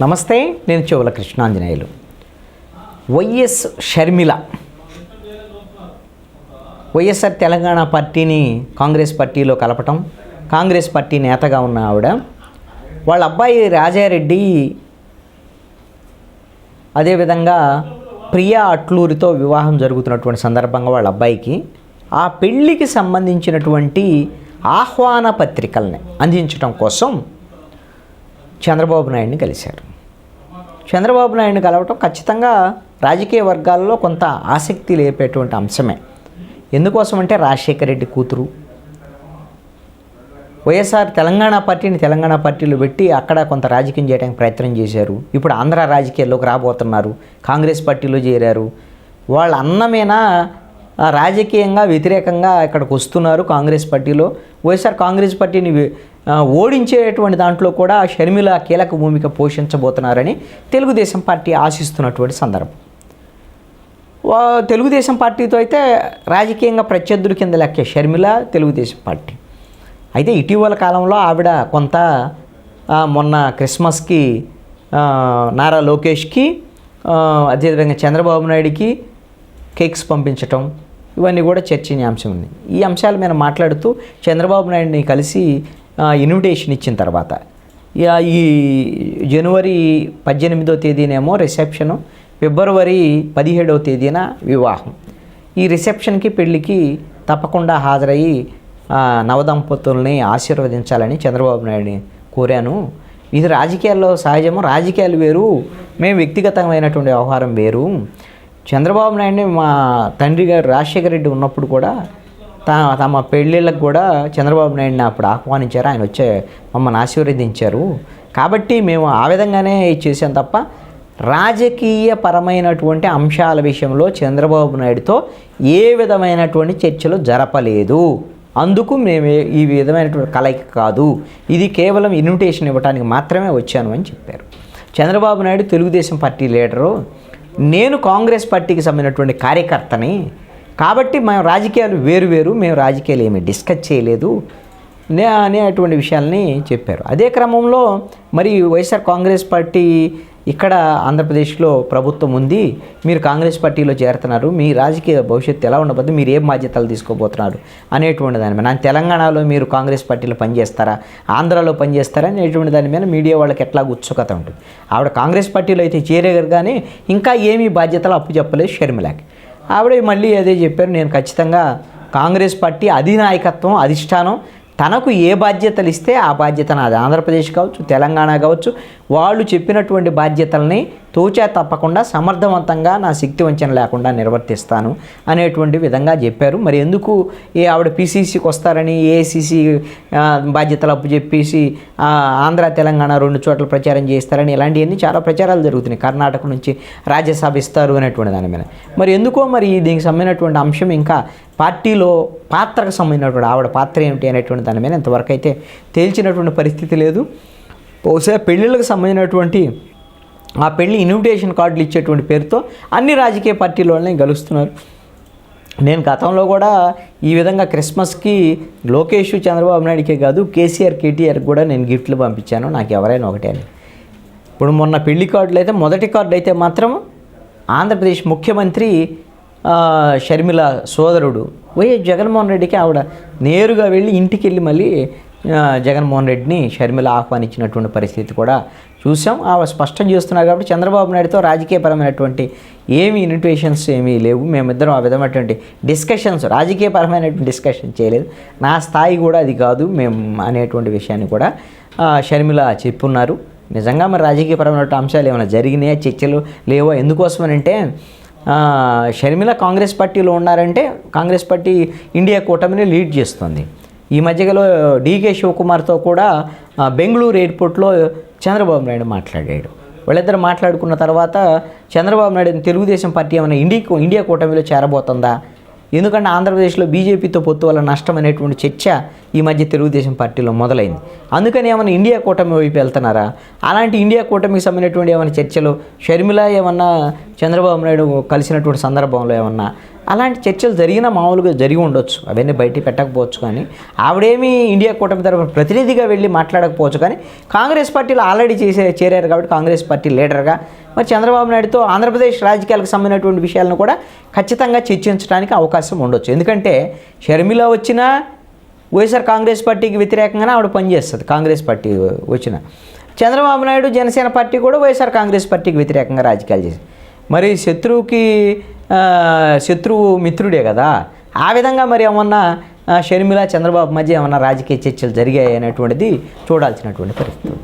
నమస్తే, నేను చెవుల కృష్ణాంజనేయులు. వైఎస్ షర్మిల వైఎస్ఆర్ తెలంగాణ పార్టీని కాంగ్రెస్ పార్టీలో కలపటం, కాంగ్రెస్ పార్టీ నేతగా ఉన్న ఆవిడ వాళ్ళ అబ్బాయి రాజారెడ్డి, అదేవిధంగా ప్రియా అట్లూరితో వివాహం జరుగుతున్నటువంటి సందర్భంగా వాళ్ళ అబ్బాయికి ఆ పెళ్ళికి సంబంధించినటువంటి ఆహ్వాన పత్రికల్ని అందించడం కోసం చంద్రబాబు నాయుడిని కలిశారు. చంద్రబాబు నాయుడిని కలవటం ఖచ్చితంగా రాజకీయ వర్గాల్లో కొంత ఆసక్తి లేపేటువంటి అంశమే. ఎందుకోసం అంటే రాజశేఖర రెడ్డి కూతురు, వైఎస్ఆర్ తెలంగాణ పార్టీని తెలంగాణ పార్టీలో పెట్టి అక్కడ కొంత రాజకీయం చేయడానికి ప్రయత్నం చేశారు. ఇప్పుడు ఆంధ్ర రాజకీయాల్లోకి రాబోతున్నారు, కాంగ్రెస్ పార్టీలో చేరారు. వాళ్ళ అన్నమేనా రాజకీయంగా వ్యతిరేకంగా ఇక్కడికి వస్తున్నారు కాంగ్రెస్ పార్టీలో. వైఎస్ఆర్ కాంగ్రెస్ పార్టీని ఓడించేటువంటి దాంట్లో కూడా షర్మిల కీలక భూమిక పోషించబోతున్నారని తెలుగుదేశం పార్టీ ఆశిస్తున్నటువంటి సందర్భం. తెలుగుదేశం పార్టీతో అయితే రాజకీయంగా ప్రత్యర్థుల కింద లెక్కే షర్మిల తెలుగుదేశం పార్టీ. అయితే ఇటీవల కాలంలో ఆవిడ కొంత మొన్న క్రిస్మస్కి నారా లోకేష్కి, అదేవిధంగా చంద్రబాబు నాయుడికి కేక్స్ పంపించటం, ఇవన్నీ కూడా చర్చనీయాంశం ఉంది. ఈ అంశాల మీద మాట్లాడుతూ చంద్రబాబు నాయుడిని కలిసి ఇన్విటేషన్ ఇచ్చిన తర్వాత ఈ జనవరి 18వ తేదీనేమో రిసెప్షను, ఫిబ్రవరి 17వ తేదీన వివాహం. ఈ రిసెప్షన్కి పెళ్ళికి తప్పకుండా హాజరయ్యి నవదంపతుల్ని ఆశీర్వదించాలని చంద్రబాబు నాయుడిని కోరాను. ఇది రాజకీయాల్లో సహజము, రాజకీయాలు వేరు, మేము వ్యక్తిగతమైనటువంటి వ్యవహారం వేరు. చంద్రబాబు నాయుడిని మా తండ్రి గారు రాజశేఖర రెడ్డి ఉన్నప్పుడు కూడా తమ పెళ్ళిళ్ళకు కూడా చంద్రబాబు నాయుడిని అప్పుడు ఆహ్వానించారు, ఆయన వచ్చే మమ్మల్ని ఆశీర్వదించారు. కాబట్టి మేము ఆ విధంగానే చేసాం తప్ప రాజకీయ పరమైనటువంటి అంశాల విషయంలో చంద్రబాబు నాయుడితో ఏ విధమైనటువంటి చర్చలు జరపలేదు. అందుకు మేము ఈ విధమైనటువంటి కలయిక కాదు, ఇది కేవలం ఇన్విటేషన్ ఇవ్వడానికి మాత్రమే వచ్చాను అని చెప్పారు. చంద్రబాబు నాయుడు తెలుగుదేశం పార్టీ లీడరు, నేను కాంగ్రెస్ పార్టీకి సంబంధించినటువంటి కార్యకర్తని, కాబట్టి మేము రాజకీయాలు వేరు, మేము రాజకీయాలు ఏమీ డిస్కస్ చేయలేదు అనేటువంటి విషయాల్ని చెప్పారు. అదే క్రమంలో మరి వైఎస్ఆర్ కాంగ్రెస్ పార్టీ ఇక్కడ ఆంధ్రప్రదేశ్లో ప్రభుత్వం ఉంది, మీరు కాంగ్రెస్ పార్టీలో చేరుతున్నారు, మీ రాజకీయ భవిష్యత్తు ఎలా ఉండబోతుంది, మీరు ఏం బాధ్యతలు తీసుకోబోతున్నారు అనేటువంటి దాని మీద, తెలంగాణలో మీరు కాంగ్రెస్ పార్టీలో పనిచేస్తారా, ఆంధ్రాలో పనిచేస్తారా అనేటువంటి దాని మీద మీడియా వాళ్ళకి ఎట్లా ఉత్సుకత ఉంటుంది. ఆవిడ కాంగ్రెస్ పార్టీలో అయితే చేరేగారు, కానీ ఇంకా ఏమీ బాధ్యతలు అప్పు చెప్పలేదు షర్మిలకి. ఆవిడ మళ్ళీ అదే చెప్పారు, నేను ఖచ్చితంగా కాంగ్రెస్ పార్టీ అధినాయకత్వం, అధిష్టానం తనకు ఏ బాధ్యతలు ఇస్తే ఆ బాధ్యతను, అది ఆంధ్రప్రదేశ్ కావచ్చు, తెలంగాణ కావచ్చు, వాళ్ళు చెప్పినటువంటి బాధ్యతల్ని తూచా తప్పకుండా సమర్థవంతంగా నా శక్తి వంచన లేకుండా నిర్వర్తిస్తాను అనేటువంటి విధంగా చెప్పారు. మరి ఎందుకు ఆవిడ పీసీసీకి వస్తారని ఏఐసీసీ బాధ్యతలు అప్పు చెప్పేసి ఆంధ్ర తెలంగాణ 2 చోట్ల ప్రచారం చేస్తారని ఇలాంటివన్నీ చాలా ప్రచారాలు జరుగుతున్నాయి. కర్ణాటక నుంచి రాజ్యసభ ఇస్తారు అనేటువంటి దాని మీద మరి ఎందుకో మరి దీనికి సంబంధించినటువంటి అంశం ఇంకా పార్టీలో పాత్రకు సంబంధించినటువంటి ఆవిడ పాత్ర ఏమిటి అనేటువంటి దాని మీద ఇంతవరకు అయితే తేల్చినటువంటి పరిస్థితి లేదు. బహుశా పెళ్ళిళ్ళకి సంబంధించినటువంటి ఆ పెళ్ళి ఇన్విటేషన్ కార్డులు ఇచ్చేటువంటి పేరుతో అన్ని రాజకీయ పార్టీల వాళ్ళని గెలుస్తున్నారు. నేను గతంలో కూడా ఈ విధంగా క్రిస్మస్కి లోకేష్ చంద్రబాబు నాయుడికే కాదు, కేసీఆర్ కేటీఆర్కి కూడా నేను గిఫ్ట్లు పంపించాను, నాకు ఎవరైనా ఒకటే అని. ఇప్పుడు మొన్న పెళ్లి కార్డులు అయితే మొదటి కార్డు అయితే మాత్రం ఆంధ్రప్రదేశ్ ముఖ్యమంత్రి షర్మిల సోదరుడు వైఎస్ జగన్మోహన్ రెడ్డికి ఆవిడ నేరుగా వెళ్ళి ఇంటికి వెళ్ళి మళ్ళీ జగన్మోహన్ రెడ్డిని షర్మిల ఆహ్వానించినటువంటి పరిస్థితి కూడా చూసాం. ఆవిడ స్పష్టం చేస్తున్నారు. కాబట్టి చంద్రబాబు నాయుడుతో రాజకీయపరమైనటువంటి ఏమీ ఇన్విటేషన్స్ ఏమీ లేవు, మేమిద్దరం ఆ విధమైనటువంటి డిస్కషన్స్, రాజకీయపరమైనటువంటి డిస్కషన్ చేయలేదు, నా స్థాయి కూడా అది కాదు మేము అనేటువంటి విషయాన్ని కూడా షర్మిల చెప్పున్నారు. నిజంగా మరి రాజకీయపరమైనటువంటి అంశాలు ఏమైనా జరిగినాయా, చర్చలు లేవో, ఎందుకోసమనంటే షర్మిల కాంగ్రెస్ పార్టీలో ఉన్నారంటే కాంగ్రెస్ పార్టీ ఇండియా కూటమిని లీడ్ చేస్తుంది. ఈ మధ్యలో డీకే శివకుమార్తో కూడా బెంగళూరు ఎయిర్పోర్ట్లో చంద్రబాబు నాయుడు మాట్లాడాడు. వాళ్ళిద్దరు మాట్లాడుకున్న తర్వాత చంద్రబాబు నాయుడు తెలుగుదేశం పార్టీ ఏమైనా ఇండియా కూటమిలో చేరబోతుందా, ఎందుకంటే ఆంధ్రప్రదేశ్లో బీజేపీతో పొత్తు వల్ల నష్టం అనేటువంటి చర్చ ఈ మధ్య తెలుగుదేశం పార్టీలో మొదలైంది. అందుకని ఏమైనా ఇండియా కూటమి వైపు వెళ్తున్నారా, అలాంటి ఇండియా కూటమికి సంబంధించినటువంటి ఏమైనా చర్చలు షర్మిల ఏమన్నా చంద్రబాబు నాయుడు కలిసినటువంటి సందర్భంలో ఏమన్నా అలాంటి చర్చలు జరిగినా మామూలుగా జరిగి ఉండొచ్చు, అవన్నీ బయటికి పెట్టకపోవచ్చు. కానీ ఆవిడేమీ ఇండియా కూటమి తరఫున ప్రతినిధిగా వెళ్ళి మాట్లాడకపోవచ్చు. కానీ కాంగ్రెస్ పార్టీలో ఆల్రెడీ చేరారు కాబట్టి కాంగ్రెస్ పార్టీ లీడర్గా మరి చంద్రబాబు నాయుడుతో ఆంధ్రప్రదేశ్ రాజకీయాలకు సంబంధించినటువంటి విషయాలను కూడా ఖచ్చితంగా చర్చించడానికి అవకాశం ఉండొచ్చు. ఎందుకంటే షర్మిల వచ్చినా వైఎస్ఆర్ కాంగ్రెస్ పార్టీకి వ్యతిరేకంగానే ఆవిడ పనిచేస్తుంది. కాంగ్రెస్ పార్టీ వచ్చిన చంద్రబాబు నాయుడు జనసేన పార్టీ కూడా వైఎస్ఆర్ కాంగ్రెస్ పార్టీకి వ్యతిరేకంగా రాజకీయాలు చేసి మరి శత్రువు మిత్రుడే కదా. ఆ విధంగా మరి ఏమన్నా షర్మిల చంద్రబాబు మధ్య ఏమన్నా రాజకీయ చర్చలు జరిగాయి అనేటువంటిది చూడాల్సినటువంటి పరిస్థితి.